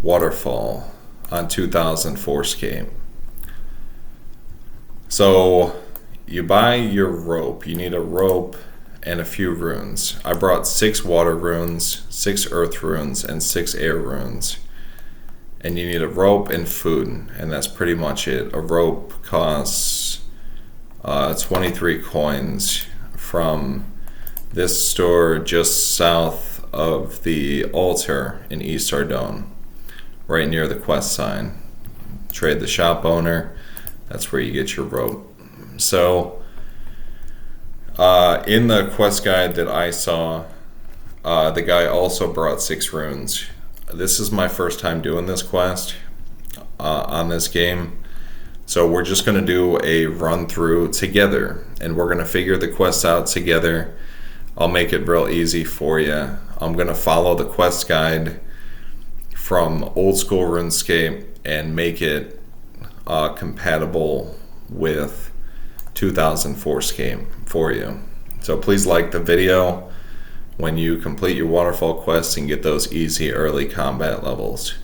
Waterfall on 2004Scape. So you buy your rope. You need a rope and a few runes. I brought 6 water runes, 6 earth runes, and 6 air runes. And you need a rope and food, and that's pretty much it. A rope costs 23 coins from this store just south of the altar in East Ardone, right near the quest sign. Trade the shop owner, that's where you get your rope. So in the quest guide that I saw, the guy also brought 6 runes. This is my first time doing this quest on this game, so we're just going to do a run through together, and we're going to figure the quest out together. I'll make it real easy for you. I'm going to follow the quest guide from old school RuneScape and make it compatible with 2004Scape for you. So please like the video when you complete your waterfall quest and get those easy early combat levels.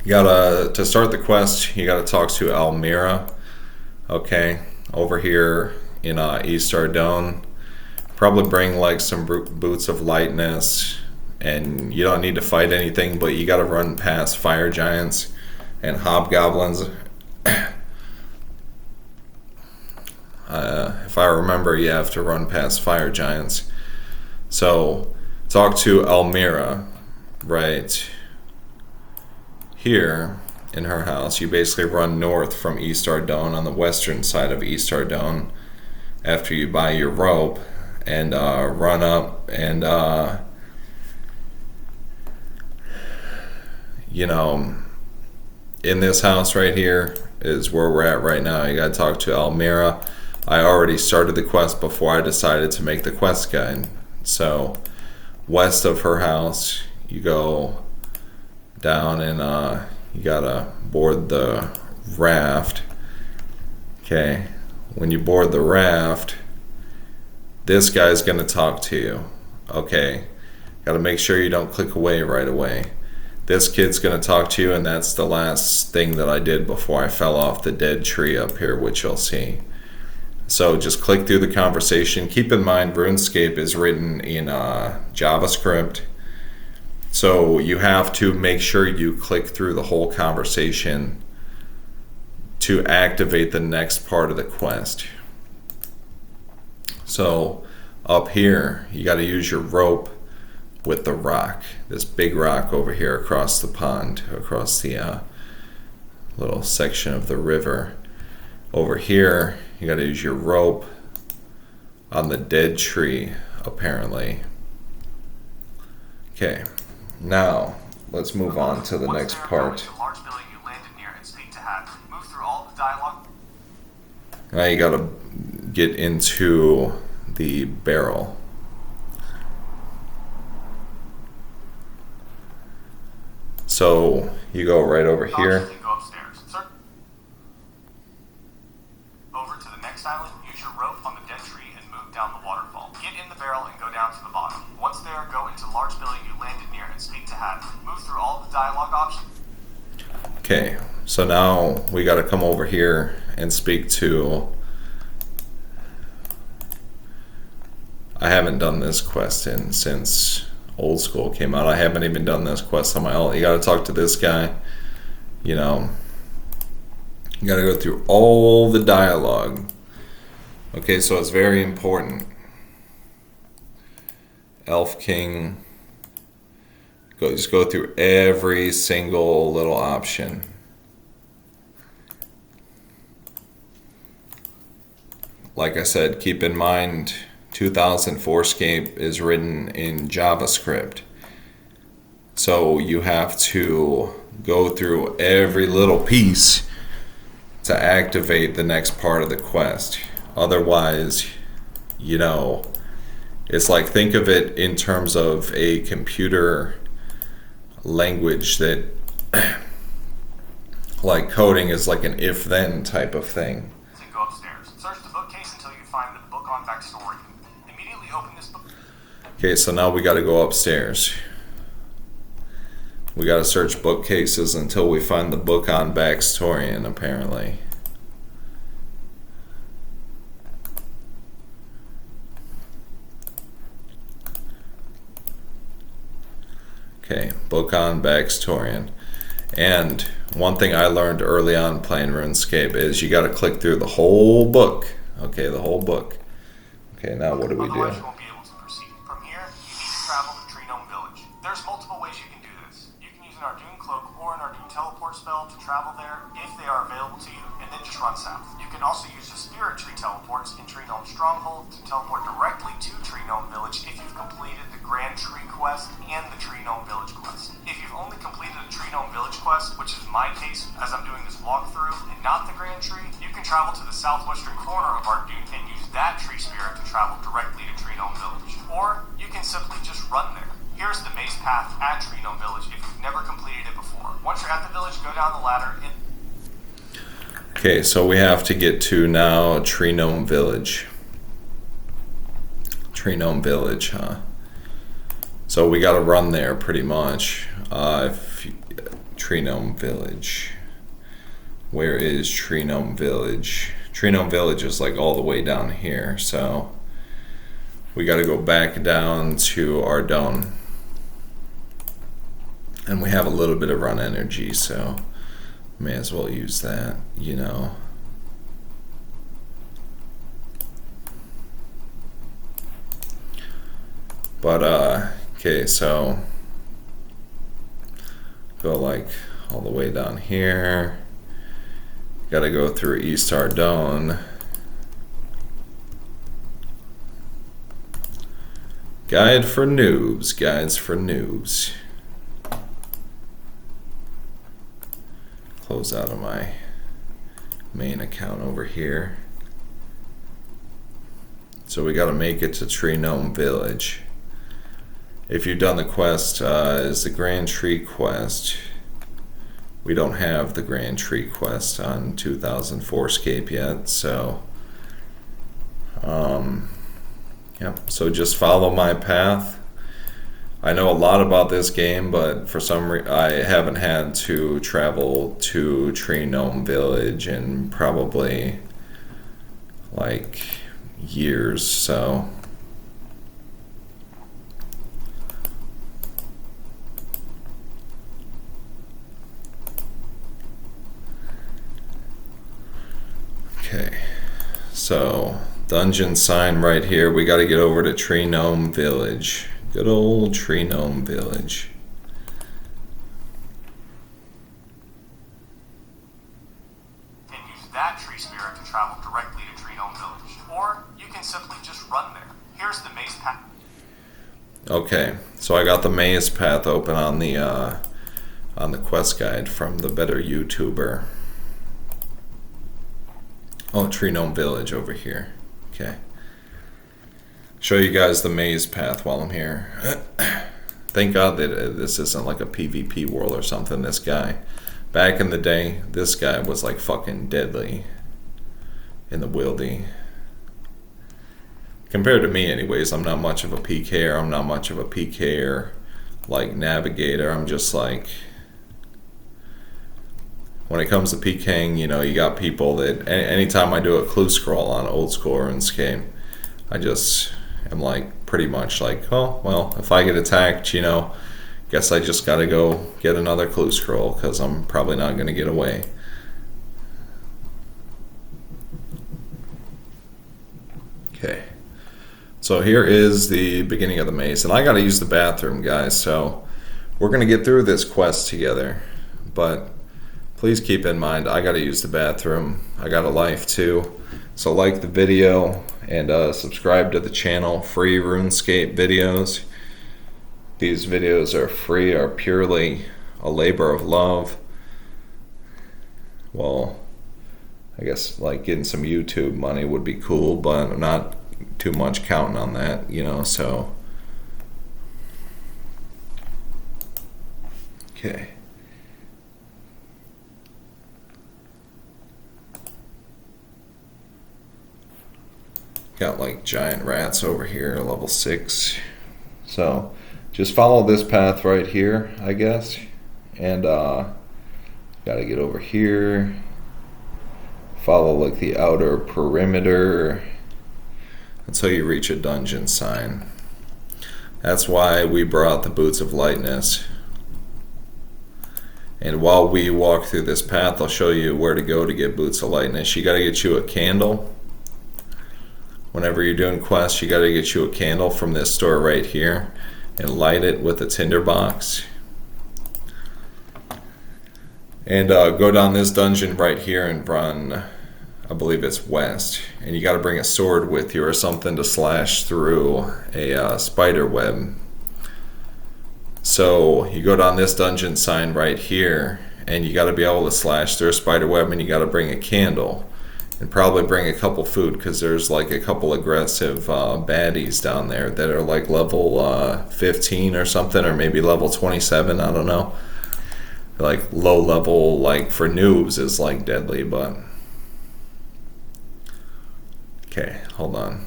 You gotta, to start the quest, you gotta talk to Almira, okay, over here in East Ardone. Probably bring like some boots of lightness, and you don't need to fight anything, but you gotta run past fire giants and hobgoblins. If I remember, you have to run past fire giants. So talk to Almira right here in her house. You basically run north from East Ardone on the western side of East Ardone after you buy your rope, and run up, and you know, in this house right here is where we're at right now. You gotta talk to Almira. I already started the quest before I decided to make the quest guide. So west of her house, you go down, and you gotta board the raft. Okay, when you board the raft, this guy's gonna talk to you. Okay, gotta make sure you don't click away right away. This kid's gonna talk to you, and that's the last thing that I did before I fell off the dead tree up here, which you'll see. So just click through the conversation. Keep in mind, RuneScape is written in JavaScript, so you have to make sure you click through the whole conversation to activate the next part of the quest. So up here, you got to use your rope with the rock, this big rock over here across the pond, across the little section of the river. Over here, you got to use your rope on the dead tree, apparently. Okay, now let's move on to the next part. Now you got to get into the barrel. So you go right over here. Over to the next island, use your rope on the dead tree and move down the waterfall. Get in the barrel and go down to the bottom. Once there, go into large building you landed near and speak to Hat. Move through all the dialogue options. Okay, so now we got to come over here and speak to... I haven't done this quest since Old School came out. I haven't even done this quest on my own. You got to talk to this guy, you know. You got to go through all the dialogue. Okay, so it's very important. Elf King. Just go through every single little option. Like I said, keep in mind 2004Scape is written in JavaScript. So you have to go through every little piece to activate the next part of the quest. Otherwise, you know, it's like, think of it in terms of a computer language that, like coding is like an if-then type of thing. Go upstairs. Search the bookcase until you find the book on backstory. Immediately open this book. Okay, so now we got to go upstairs. We gotta search bookcases until we find the book on Baxtorian, apparently. Okay, book on Baxtorian. And one thing I learned early on playing RuneScape is you gotta click through the whole book. Okay, the whole book. Okay, now what do we do? Otherwise you won't be able to proceed. From here, you need to travel to Tree Gnome Village. There's multiple ways you can do this. You can use an Ardoon Cloak or an Ardoon Teleport spell to travel there if they are available to you, and then just run south. You can also use the Spirit Tree teleports in Tree Gnome Stronghold to teleport directly to Tree Gnome Village if you've completed the Grand Tree quest and the Tree Gnome Village quest. If you've only completed the Tree Gnome Village quest, which is my case as I'm doing this walkthrough, and not the Grand Tree, you can travel to the southwestern corner of Ardoon and use that Tree Spirit to travel directly to Tree Gnome Village. Or you can simply just run there. Here's the maze path at Tree Gnome Village if you've never completed it before. Once you're at the village, go down the ladder and... Okay, so we have to get to now Tree Gnome Village. Tree Gnome Village, huh? So we gotta run there pretty much. Tree Gnome Village. Where is Tree Gnome Village? Tree Gnome Village is like all the way down here, so we gotta go back down to Ardoon. And we have a little bit of run energy, so may as well use that, you know. But okay, so go like all the way down here. Gotta go through East Ardoon. Guide for noobs, guides for noobs. Close out of my main account over here. So we gotta make it to Tree Gnome Village. If you've done the quest, is the Grand Tree quest. We don't have the Grand Tree quest on 2004Scape yet, so yeah, so just follow my path. I know a lot about this game, but for some reason I haven't had to travel to Tree Gnome Village in probably like years, so okay, so dungeon sign right here. We got to get over to Tree Gnome Village. Good old Tree Gnome Village. And use that Tree Spirit to travel directly to Tree Gnome Village. Or you can simply just run there. Here's the maze path. Okay, so I got the maze path open on the quest guide from the better YouTuber. Oh, Tree Gnome Village over here. Okay. Show you guys the maze path while I'm here. Thank God that this isn't like a PvP world or something. This guy, back in the day, this guy was like fucking deadly in the wildy. Compared to me anyways, I'm not much of a PKer. I'm not much of a PKer like navigator. I'm just like, when it comes to PKing, you know, you got people that anytime I do a clue scroll on old school RuneScape, I just am like pretty much like, oh well, if I get attacked, you know, guess I just gotta go get another clue scroll because I'm probably not gonna get away. Okay, so here is the beginning of the maze, and I gotta use the bathroom, guys, so we're gonna get through this quest together, but please keep in mind, I gotta use the bathroom. I got a life too. So like the video and subscribe to the channel. Free RuneScape videos. These videos are free, are purely a labor of love. Well, I guess like getting some YouTube money would be cool, but I'm not too much counting on that, you know, so. Okay. Got like giant rats over here, level 6. So just follow this path right here, I guess. And gotta get over here. Follow like the outer perimeter until you reach a dungeon sign. That's why we brought the Boots of Lightness. And while we walk through this path, I'll show you where to go to get Boots of Lightness. You gotta get you a candle. Whenever you're doing quests, you gotta get you a candle from this store right here and light it with a tinderbox. And go down this dungeon right here and run, I believe it's west. And you gotta bring a sword with you or something to slash through a spider web. So you go down this dungeon sign right here and you gotta be able to slash through a spider web, and you gotta bring a candle. And probably bring a couple food, because there's like a couple aggressive baddies down there that are like level 15 or something, or maybe level 27, I don't know. Like low level, like for noobs is like deadly, but... Okay, hold on.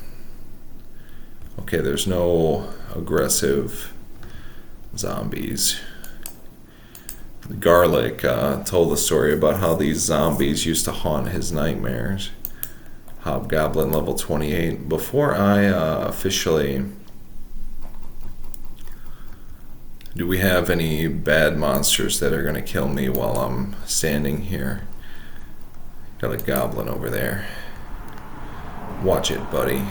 Okay, there's no aggressive zombies. Garlic told the story about how these zombies used to haunt his nightmares. Hobgoblin level 28. Before I officially... Do we have any bad monsters that are going to kill me while I'm standing here? Got a goblin over there. Watch it, buddy.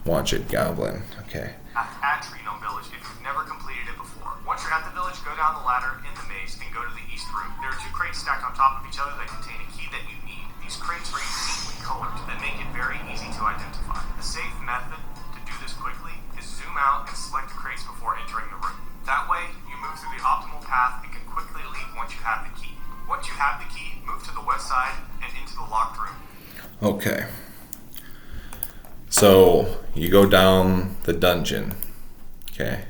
Watch it, goblin. Okay. At Trino Village if you've never completed it before. Once you're at the village, go down the ladder in the maze and go to the east room. There are 2 crates stacked on top of each other that contain a key that you need. These crates are uniquely colored that make it very easy to identify. The safe method to do this quickly is zoom out and select the crates before entering the room. That way, you move through the optimal path and can quickly leave once you have the key. Once you have the key, move to the west side and into the locked room. Okay. So, you go down the dungeon. Okay.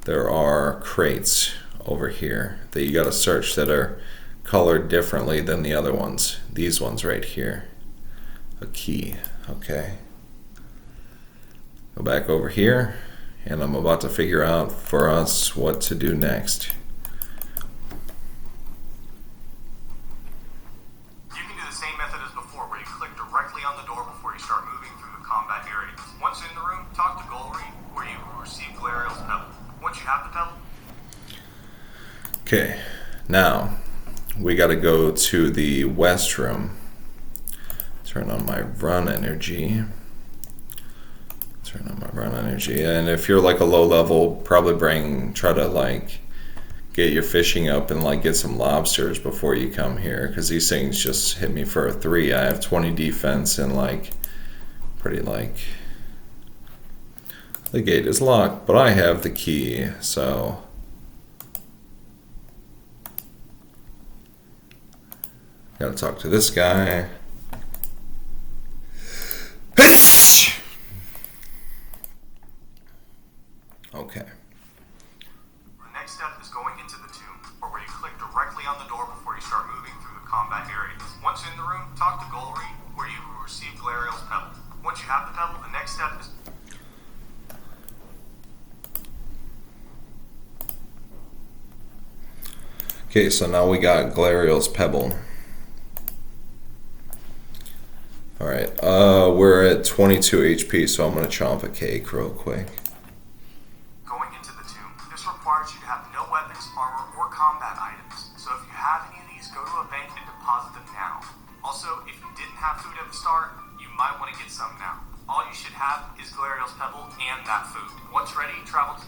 There are crates over here that you gotta search that are colored differently than the other ones. These ones right here. A key. Okay. Go back over here, and I'm about to figure out for us what to do next. You can do the same method as before, where you click directly on the door before you start moving through the combat areas. Once in the room, talk to Golry, where you will receive Galariel's pebble. Once you have the pebble... Okay, now we gotta go to the west room. Turn on my run energy. And if you're like a low level, probably try to like get your fishing up and like get some lobsters before you come here, because these things just hit me for a 3. I have 20 defense and like pretty like... The gate is locked, but I have the key, so... Gotta talk to this guy. Okay. The next step is going into the tomb, where you click directly on the door before you start moving through the combat areas. Once in the room, talk to Golry, where you will receive Galariel's pebble. Once you have the pebble, the next step is... Okay, so now we got Galariel's pebble. Alright, we're at 22 HP, so I'm gonna chomp a cake real quick. Going into the tomb, this requires you to have no weapons, armor, or combat items. So if you have any of these, go to a bank and deposit them now. Also, if you didn't have food at the start, you might want to get some now. All you should have is Galariel's pebble and that food. Once ready, travel to...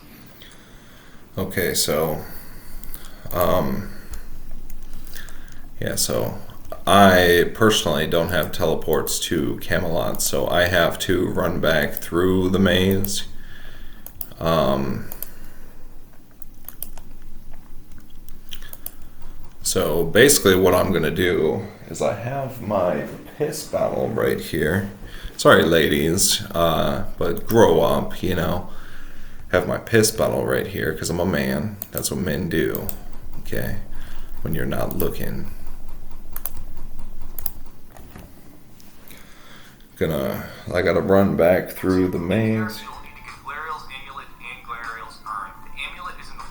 Okay, so... Yeah, so... I personally don't have teleports to Camelot, so I have to run back through the maze. So basically what I'm going to do is I have my piss bottle right here. Sorry ladies, but grow up, you know. Have my piss bottle right here because I'm a man. That's what men do, okay? When you're not looking. I gotta run back through the maze. You'll need to get Galariel's amulet and Galariel's urn. The amulet is in the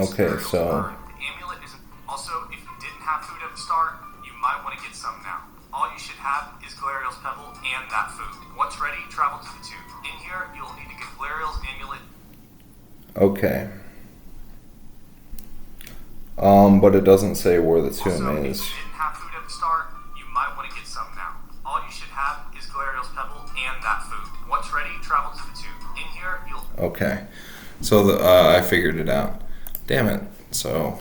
Okay, Galarials so earned. The amulet isn't. Also, if you didn't have food at the start, you might want to get some now. All you should have is Galarial's Pebble and that food. Once ready, travel to the tomb. In here, you'll need to get Galarial's amulet. okay. But it doesn't say where the tomb Also, is. if you didn't have food at the start, you might want to get some now. All you should have is Galarial's Pebble and that food. Once ready, travel to the tomb. In here, you'll. Okay. So I figured it out. Damn it. So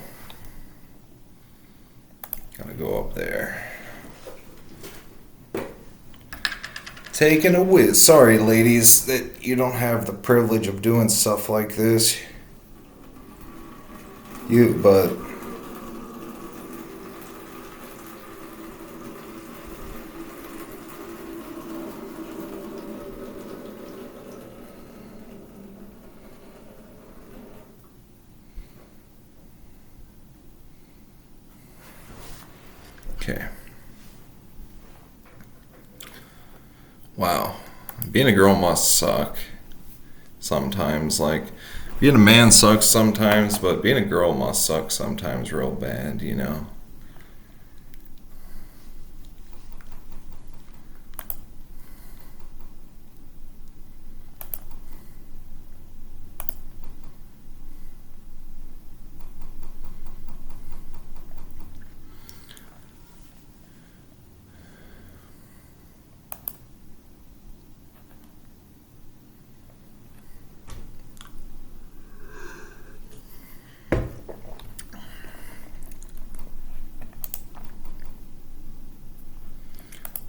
gotta go up there. Taking a whiz. Sorry, ladies, that you don't have the privilege of doing stuff like this. But okay. Wow. Being a girl must suck sometimes. Like, being a man sucks sometimes, but being a girl must suck sometimes real bad, you know?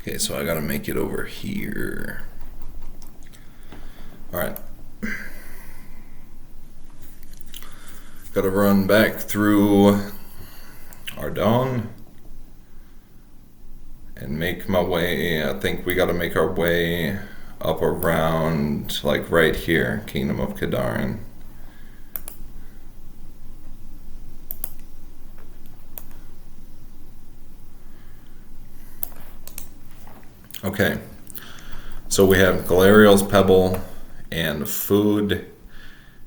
Okay, so I gotta make it over here. Alright. Gotta run back through Ardon and make my way. I think we gotta make our way up around, like, right here, Kingdom of Kadarin. Okay, so we have Galarial's Pebble and food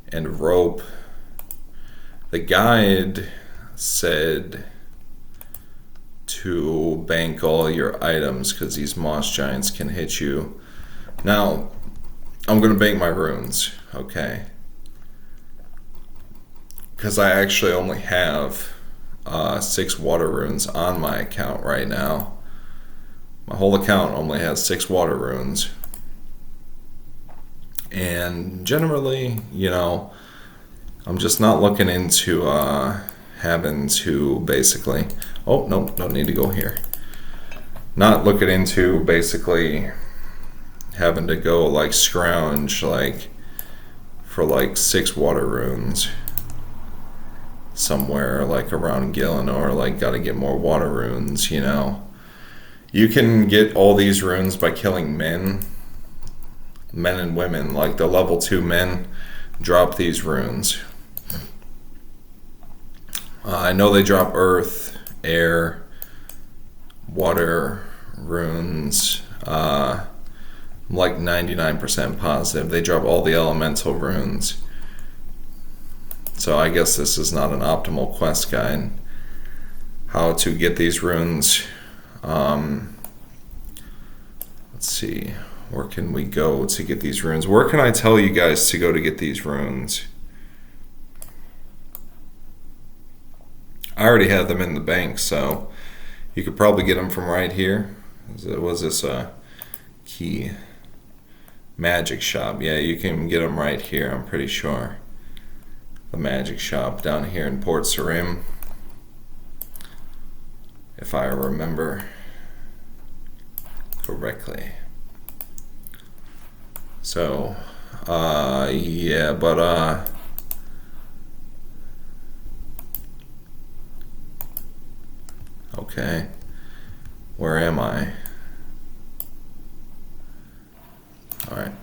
and rope. The guide said to bank all your items because these moss giants can hit you. Now, I'm going to bank my runes, okay? Because I actually only have 6 water runes on my account right now. My whole account only has 6 water runes. And generally, you know, I'm just not looking into having to basically... Oh, no, don't need to go here. Not looking into basically having to go like scrounge like for like 6 water runes somewhere like around Gielinor, like gotta get more water runes, you know. You can get all these runes by killing men and women. Like the level 2 men drop these runes. I know they drop earth, air, water runes. I'm like 99% positive. They drop all the elemental runes. So I guess this is not an optimal quest guide. How to get these runes. Let's see, where can we go to get these runes? Where can I tell you guys to go to get these runes? I already have them in the bank, so you could probably get them from right here. Was this a key? Magic shop. Yeah, you can get them right here, I'm pretty sure. The magic shop down here in Port Sarim, if I remember correctly. So, yeah, but, okay, where am I? All right.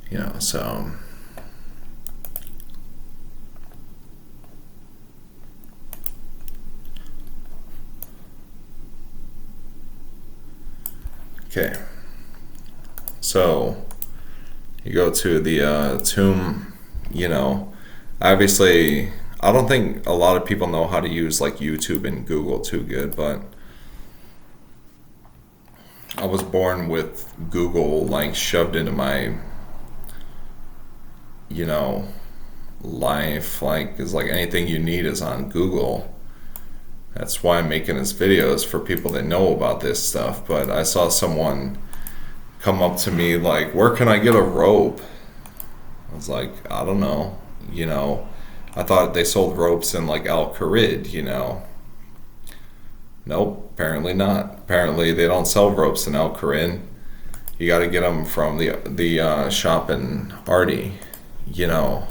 You know, so Okay. So you go to the tomb, you know, obviously I don't think a lot of people know how to use like YouTube and Google too good, but I was born with Google like shoved into my, you know, life. Like, is like anything you need is on Google. That's why I'm making this videos for people that know about this stuff. But I saw someone come up to me like, where can I get a rope? I was like, I don't know. You know, I thought they sold ropes in like Al Kharid, you know. Nope, apparently not. Apparently they don't sell ropes in Al Kharid. You got to get them from the shop in Artie, you know.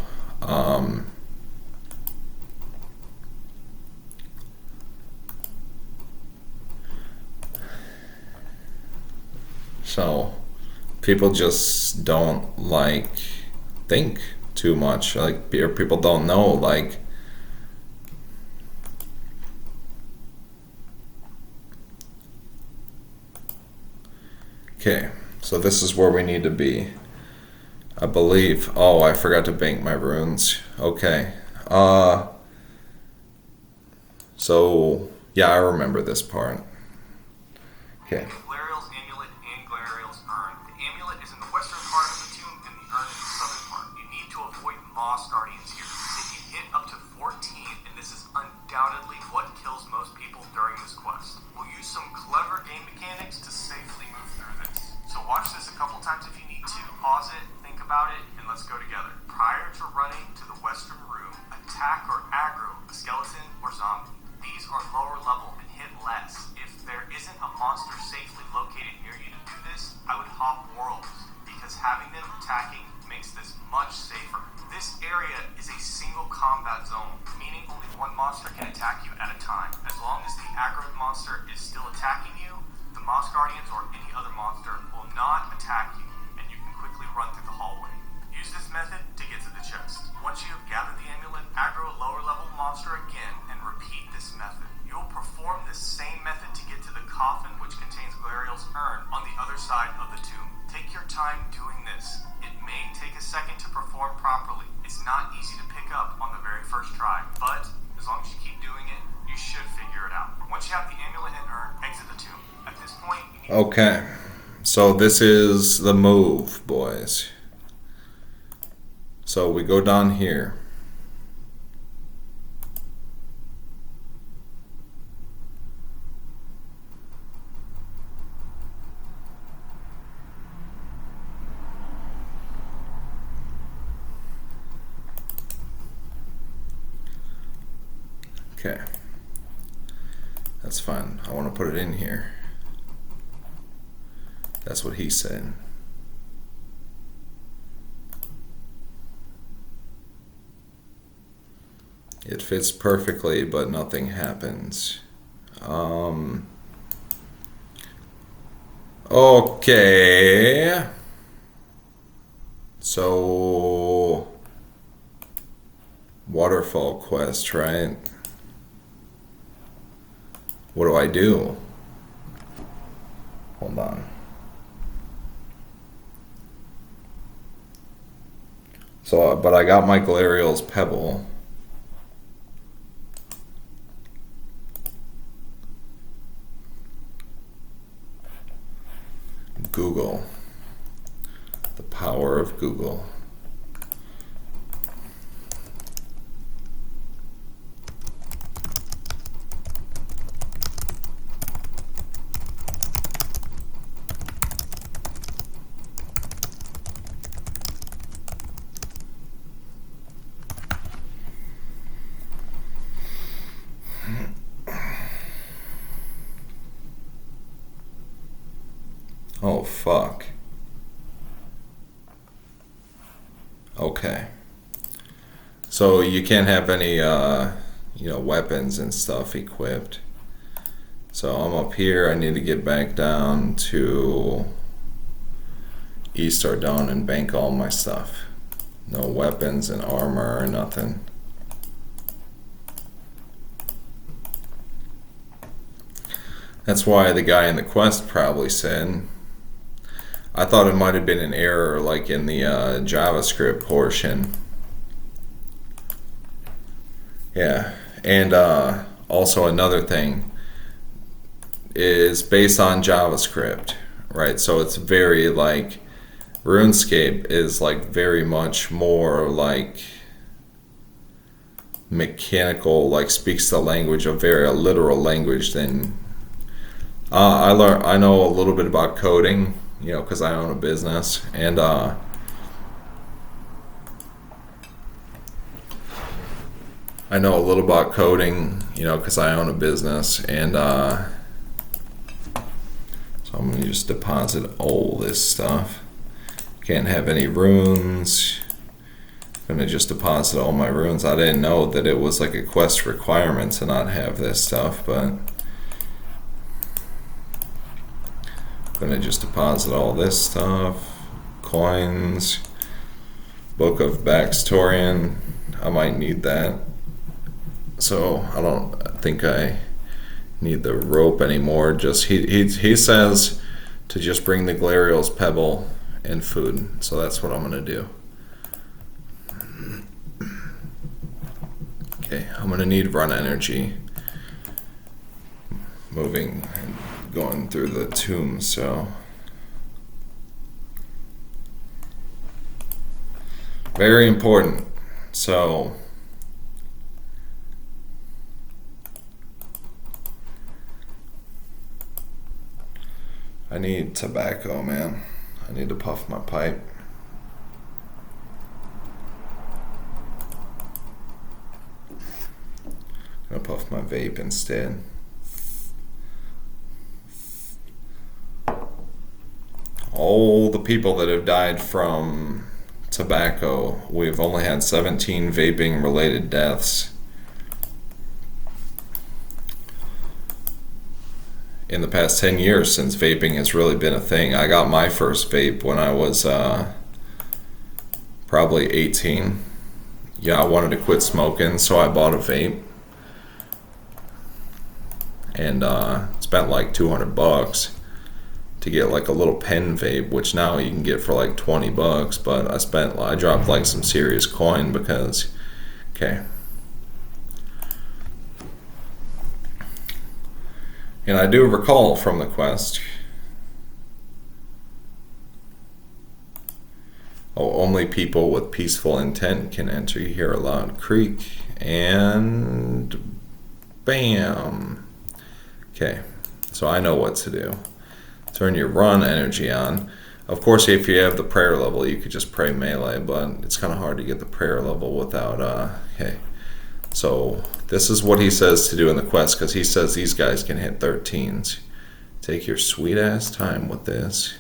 So people just don't like think too much. Like people don't know. Like, okay, so this is where we need to be, I believe. Oh, I forgot to bank my runes. Okay. So yeah, I remember this part. Okay. Galariel's amulet and Galariel's urn. The amulet is in the western part of the tomb, and the urn is the southern part. You need to avoid Moss Guardians here. If you hit up to 14, and this is undoubtedly what kills most people during this quest. We'll use some clever game mechanics to safely move through this. So watch this a couple times if you need to. Pause it, think about it, and let's go together. Prior to running to the western room, attack or aggro a skeleton or zombie. These are lower level and hit less. If there isn't a monster safely located near you to do this, I would hop worlds, because having them attacking makes this much safer. This area is a single combat zone, meaning only one monster can attack you at a time. As long as the aggroed monster is still attacking you, the Moss Guardians or any other monster will not attack you, and you can quickly run through the hallway. Use this method to get to the chest. Once you have gathered the amulet, aggro a lower level monster again and repeat this method. You'll perform this same method to get to the coffin which contains Galariel's urn on the other side of the tomb. Take your time doing this. It may take a second to perform properly. It's not easy to pick up on the very first try, but as long as you keep doing it, you should figure it out. Once you have the amulet and urn, exit the tomb. At this point, you need... Okay, so this is the move, boys. So we go down here. Okay, that's fine. I want to put it in here. That's what he said. It fits perfectly, but nothing happens. Okay. So, Waterfall quest, right? What do I do? Hold on. So, but I got my Galariel's Pebble. Google. The power of Google. Oh, fuck. Okay. So you can't have any, weapons and stuff equipped. So I'm up here. I need to get back down to East Ardon and bank all my stuff. No weapons and armor or nothing. That's why the guy in the quest probably said, I thought it might have been an error like in the JavaScript portion. Yeah, and also another thing is based on JavaScript, right? So it's very like RuneScape is like very much more like mechanical, like speaks the language of very a literal language than I know a little bit about coding, you know, because I own a business, and I know a little about coding, you know, because I own a business, and so I'm gonna just deposit all this stuff. Can't have any runes. I'm gonna just deposit all my runes. I didn't know that it was like a quest requirement to not have this stuff, but I'm gonna just deposit all this stuff. Coins, Book of Backstorian. I might need that. So I don't think I need the rope anymore. Just he says to just bring the Glariel's Pebble and food. So that's what I'm gonna do. Okay, I'm gonna need run energy. Moving and going through the tomb, so very important. So I need tobacco, man. I need to puff my pipe. I'm gonna puff my vape instead. All the people that have died from tobacco, we've only had 17 vaping related deaths in the past 10 years since vaping has really been a thing. I got my first vape when I was probably 18. Yeah, I wanted to quit smoking, so I bought a vape and spent like $200 to get like a little pen vape, which now you can get for like $20. But I dropped like some serious coin because, okay. And I do recall from the quest, only people with peaceful intent can enter here. Loud Creek, and bam. Okay, so I know what to do. Turn your run energy on. Of course, if you have the prayer level, you could just pray melee, but it's kind of hard to get the prayer level without, okay. So this is what he says to do in the quest, because he says these guys can hit 13s. Take your sweet ass time with this.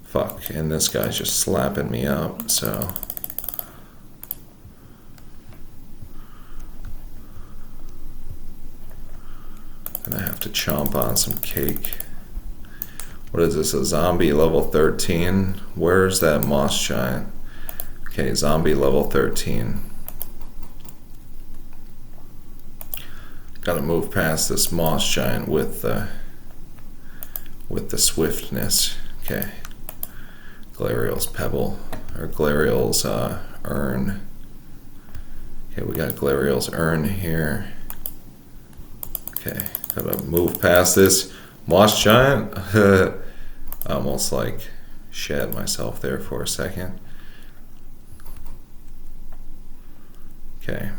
Fuck, and this guy's just slapping me up, so. Gonna have to chomp on some cake. What is this, a zombie level 13? Where's that moss giant? Okay, zombie level 13. Gotta move past this moss giant with the swiftness. Okay. Glariel's Pebble, or Glariel's Urn. Okay, we got Glariel's Urn here. Okay, gotta move past this moss giant. I almost like shat myself there for a second. Okay,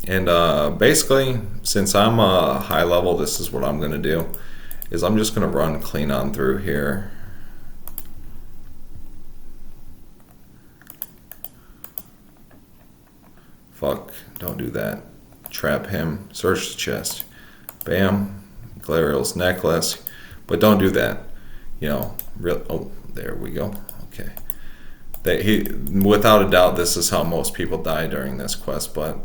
and basically, since I'm high level, this is what I'm gonna do, is I'm just gonna run clean on through here. Fuck, don't do that. Trap him, search the chest. Bam, Glariel's necklace, but don't do that. You know, oh, there we go. Okay. Without a doubt, this is how most people die during this quest, but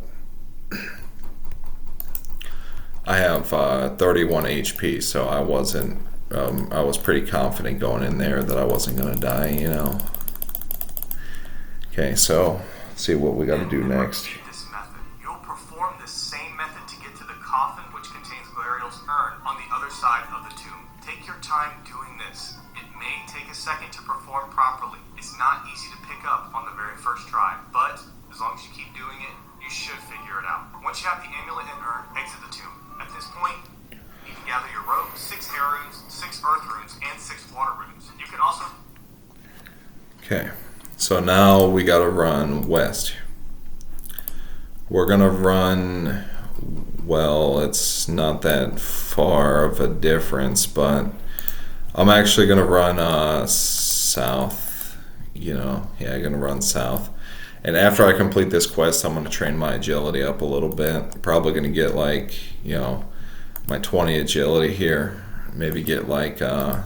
I have 31 HP, so I wasn't, I was pretty confident going in there that I wasn't gonna die, you know. Okay, so let's see what we gotta do next. This method. You'll perform this same method to get to the coffin which contains Glariel's urn on the other side of the your time doing this. It may take a second to perform properly. It's not easy to pick up on the very first try, but as long as you keep doing it, you should figure it out. Once you have the amulet and urn, exit the tomb. At this point, you can gather your rope, 6 air runes, 6 earth runes, and 6 water runes. You can also... Okay, so now we gotta run west. We're gonna run, well, it's not that far of a difference, but I'm actually gonna run south, I'm gonna run south. And after I complete this quest, I'm gonna train my agility up a little bit. Probably gonna get like, my 20 agility here. Maybe get like, I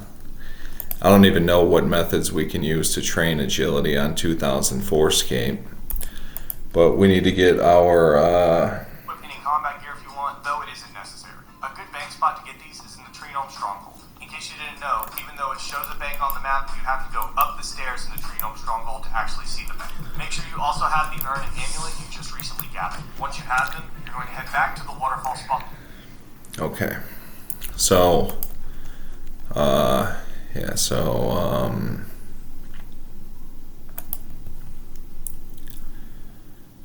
don't even know what methods we can use to train agility on 2004Scape. But we need to get our... Whip any combat gear if you want, though it isn't necessary. A good bank spot to get these is in the Tree Gnome Stronghold. In case you didn't know, even though it shows a bank on the map, you have to go up the stairs in the Tree Gnome Stronghold to actually see the bank. Make sure you also have the urn and amulet you just recently gathered. Once you have them, you're going to head back to the Waterfall spot. Okay. So...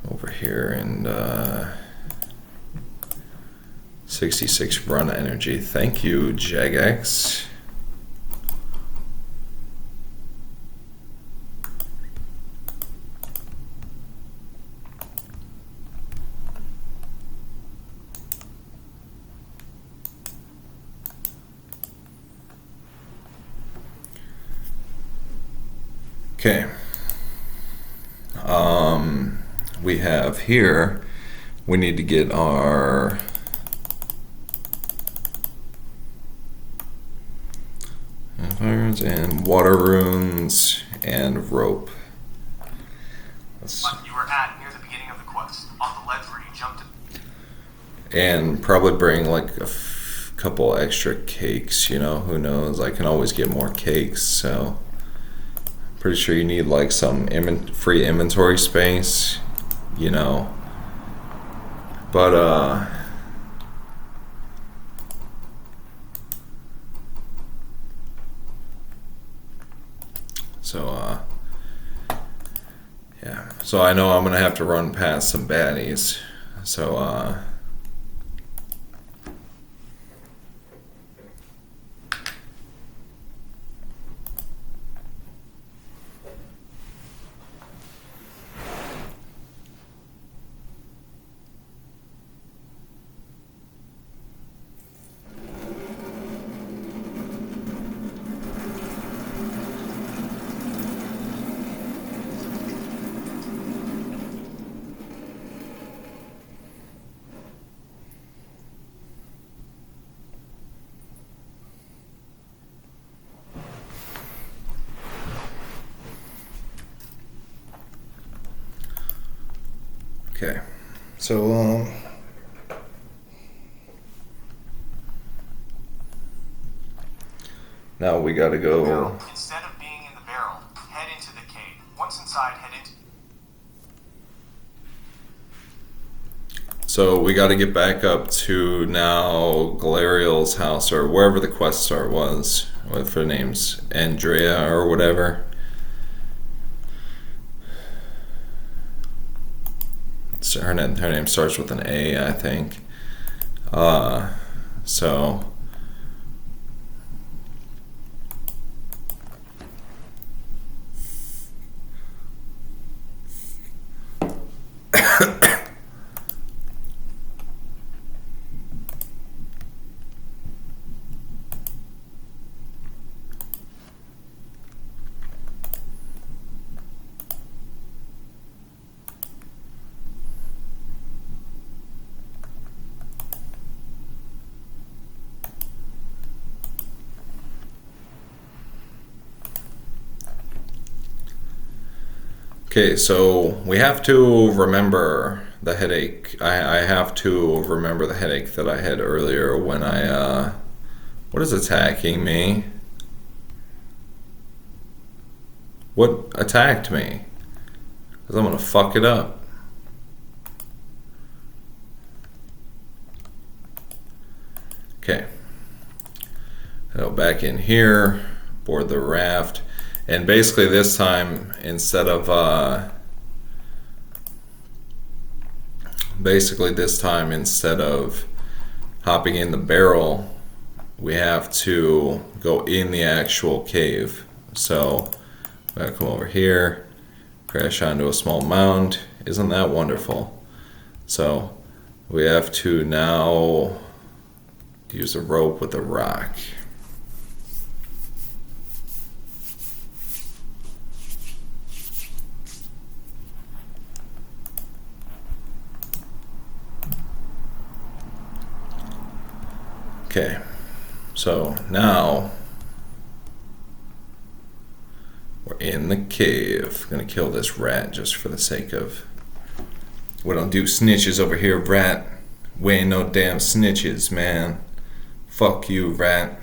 over here and 66 run energy. Thank you, Jagex. Okay. We have here, we need to get our irons and water runes and rope. You were at near the beginning of the quest, on the ledge where you jumped in. And probably bring like a couple extra cakes, who knows? I can always get more cakes, so pretty sure you need like some free inventory space, but so I know I'm gonna have to run past some baddies, so okay, so now we gotta go. Instead of being in the barrel, head into the cave. Once inside, head into... So we gotta get back up to now Galariel's house, or wherever the quest start was, with her name's Andrea or whatever. So her name starts with an A, I think. So okay, so we have to remember the headache. I have to remember the headache that I had earlier when I, what is attacking me? What attacked me? Because I'm gonna fuck it up. Okay. Go back in here, board the raft, and basically this time instead of hopping in the barrel, we have to go in the actual cave. So I'm gonna come over here, crash onto a small mound. Isn't that wonderful? So we have to now use a rope with a rock. Okay, so now we're in the cave. Gonna kill this rat just for the sake of. We don't do snitches over here, rat. We ain't no damn snitches, man. Fuck you, rat.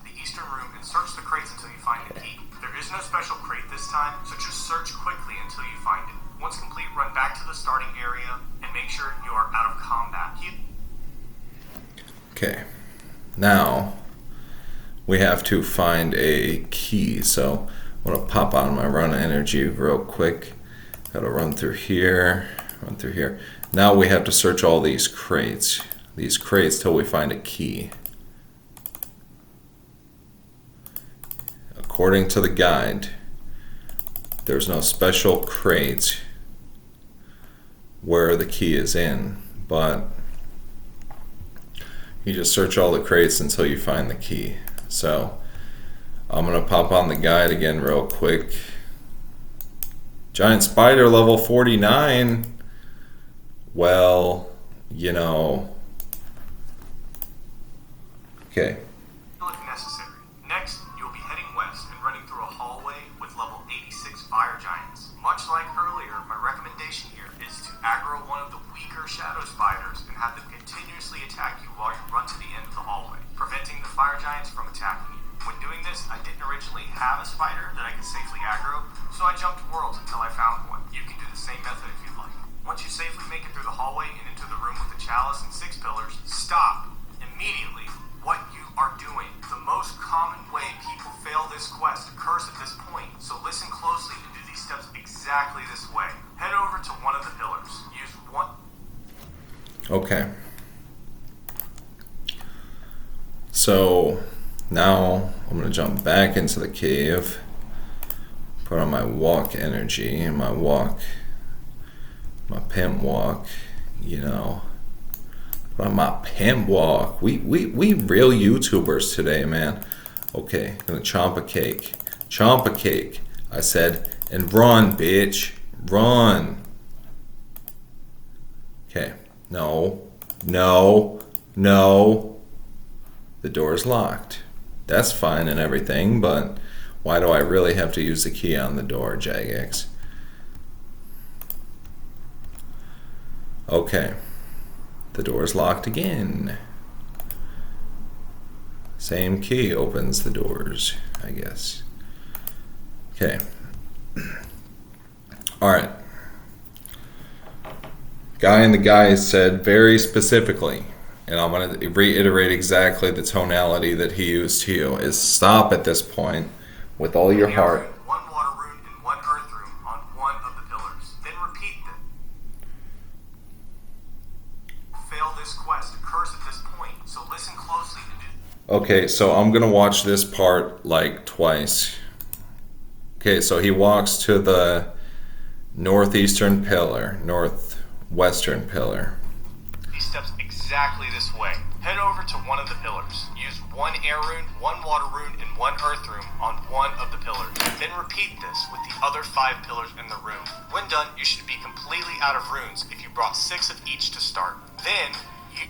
The eastern room and search the crates until you find a key. There is no special crate this time, so just search quickly until you find it. Once complete, run back to the starting area and make sure you are out of combat. Okay, now we have to find a key. So I'm gonna pop on my run energy real quick. Gotta run through here, run through here. Now we have to search all these crates till we find a key. According to the guide, there's no special crate where the key is in, but you just search all the crates until you find the key. So I'm gonna pop on the guide again real quick. Giant spider level 49. Well, you know. Okay. If necessary. Next, you'll be heading west and running through a hallway with level 86 fire giants. Much like earlier, my recommendation here is to aggro one of the weaker shadow spiders and have them continuously attack you while you run to the end of the hallway, preventing the fire giants from attacking you. When doing this, I didn't originally have a spider that I could safely aggro, so I jumped worlds until I found one. You can do the same method if you'd like. Once you safely make it through the hallway and into the room with the chalice and 6 pillars, stop immediately what you are doing. The most common way people fail this quest occurs at this point, so listen closely and do these steps exactly this way. Head over to one of the pillars. Use one. Okay. So now I'm gonna jump back into the cave, put on my walk energy and my pimp walk, you know. Put on my pimp walk. We real YouTubers today, man. Okay, gonna chomp a cake. Chomp a cake. I said, and run, bitch. Run. Okay. No. No. No. The door's locked. That's fine and everything, but why do I really have to use the key on the door, Jagex? Okay. The door's locked again. Same key opens the doors, I guess. Okay. Alright. Guy in the guide said very specifically, and I'm going to reiterate exactly the tonality that he used to you, is stop at this point with all your heart. One water rune and one earth rune on one of the pillars. Then repeat them. Fail this quest occurs at this point, so listen closely and do. Okay, so I'm going to watch this part like twice. Okay, so he walks to the northwestern pillar. These steps exactly this way. Head over to one of the pillars. Use one air rune, one water rune, and one earth rune on one of the pillars. Then repeat this with the other 5 pillars in the room. When done, you should be completely out of runes if you brought 6 of each to start. Then, you...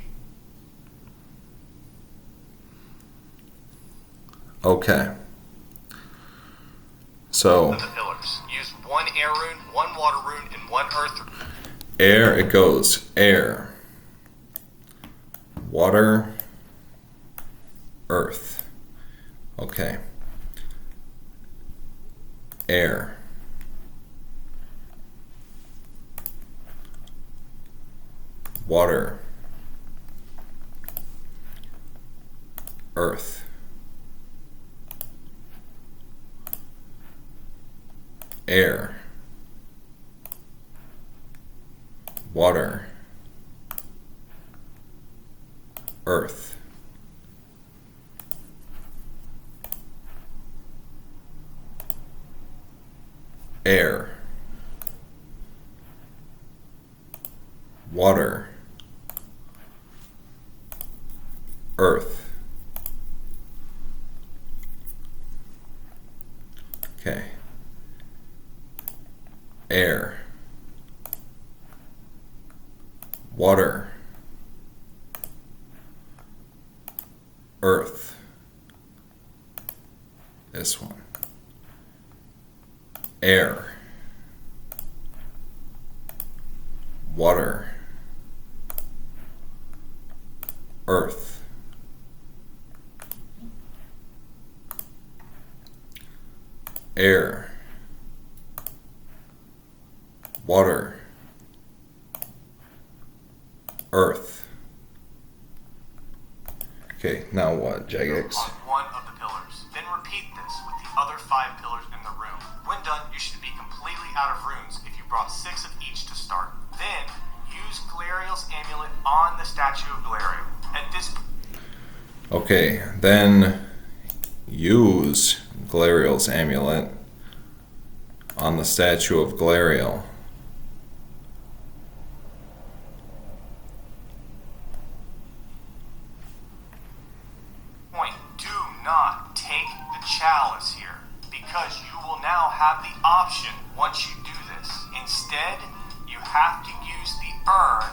Okay. So the pillars. Use one air rune, one water rune, and one earth rune. Air, it goes. Air. Water. Earth. Okay. Air. Water. earth, air, water, earth, air, water, earth. Okay. Air, water, earth. This one. Air, water, earth. Air, water, earth. Okay, now what, Jagex? On one of the pillars. Then repeat this with the other 5 pillars in the room. When done, you should be completely out of runes if you brought 6 of each to start. Then, use Galariel's amulet on the statue of Galariel. At this Okay, then use Galariel's amulet on the statue of Galariel. point, do not take the chalice here, because you will now have the option once you do this. Instead, you have to use the urn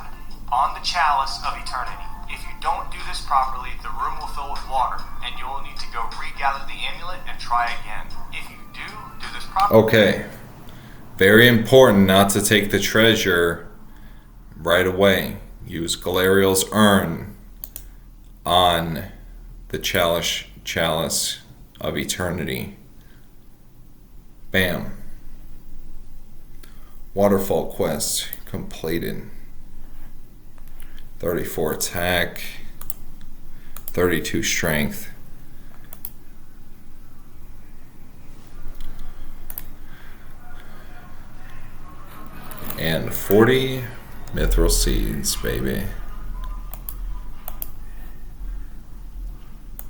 on the chalice of eternity. If you don't do this properly, the room will fill with water, and you will need to go regather the amulet and try again. If you do this properly... Okay. Very important not to take the treasure right away. Use Galariel's urn on the chalice of eternity. Bam. Waterfall quest completed. 34 attack, 32 strength. And 40 mithril seeds, baby.